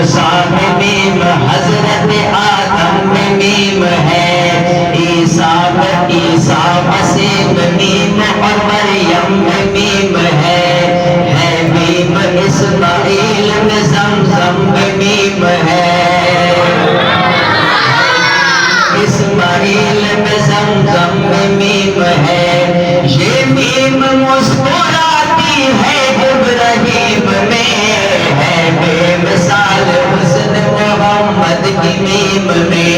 موسیٰ میں میم، حضرت آدم میں میم ہے، عیسیٰ مسیح میں میم اور مریم میں میم ہے میم اسماعیل میں زمزم میں میم ہے، اسماعیل میں زمزم میں میم ہے، یہ میم مسکراتی ہے ابراہیم میں، ہے بے مثال حسن محمد کی میم میں،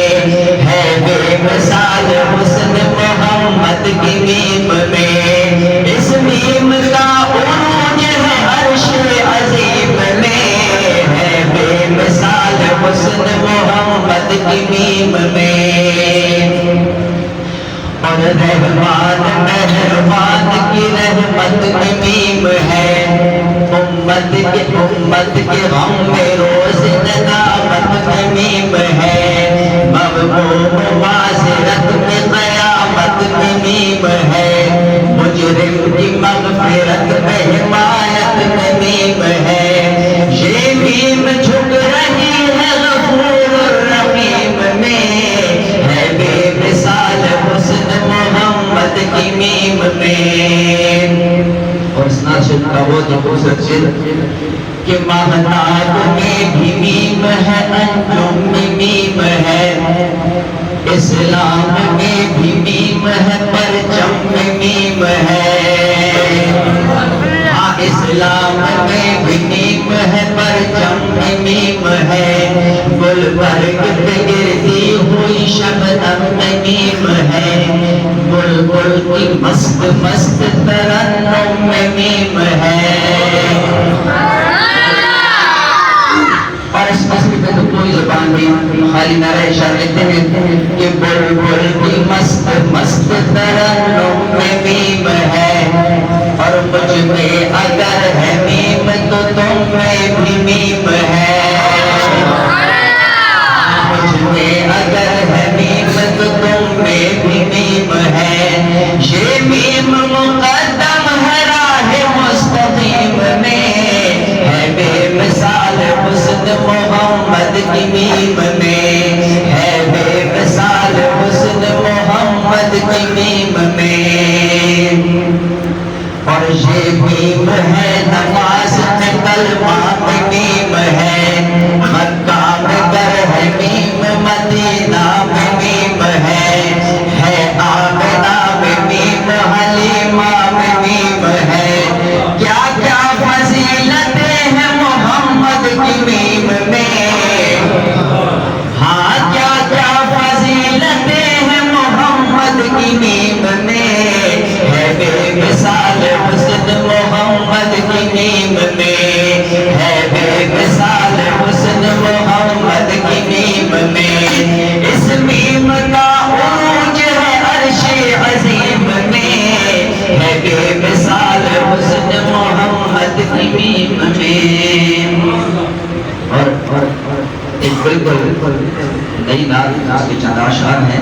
ہے بے مثال حسن محمد کی میم میں، اس میم کا عروج ہے عرش عظیم میں، ہے بے مثال حسن محمد کی میم میں، اور رحمان مہربان کی رحمت کی میم ہے، امت کے غم میں روز ندامت کی میم ہے، مغموم معذرت میں قیامت کی میم ہے، مجرم کی مغفرت میں حمایت کی میم ہے، یہ میم جھک رہی ہے غفور الرحیم میں، ہے بے مثال حسن محمد کی میم میں، اور اس ناشد کا وہ خوبصورت شعر کہ مہتاب میں بھی میم ہے، انجم میں میم ہے، اسلام میں بھی میم ہے، پرچم میں میم ہے، ہاں اسلام میں بھی میم ہے، پرچم میں میم ہے، گلبرگ پہ گرتی ہوئی شبنم میں میم ہے، بلبل کی مست مست ترنم میں میم ہے، اور اس مسئلے پہ تو کوئی زبان نہیں، خالی نعرہ اشارہ لیتے ہیں کہ بلبل کی مست مست ترنم میں میم ہے، اور مجھ میں اگر ہے میم تو تم میں بھی میم ہے، مجھ میں اگر ہے میم تو تم میں بھی میم ہے، یہ میم مقدم ہے راہ مستقیم میں، ہے بے مثال حسن محمد کی میم میں، ہے بے مثال حسن محمد کی میم میں، اور یہ میم ہے نماز میں کلمہ میں میم ہے، مکہ میں گر ہے میم، مدینہ میں میم ہے آمنہ میں میم، حلیمہ میں میم ہے، کیا کیا فضیلتیں ہیں محمد کی میم میں، ہاں کیا کیا فضیلتیں ہیں محمد کی میم میں، ہے بے مثال حسن محمد کی میم میں، ہے بے مثال حسن محمد کی میم میں، اس میم کا عروج ہے عرش عظیم میں، ہے بے مثال حسن محمد کی میم میں، اور ایک بالکل نئی نعت اس کے چند اشعار ہیں،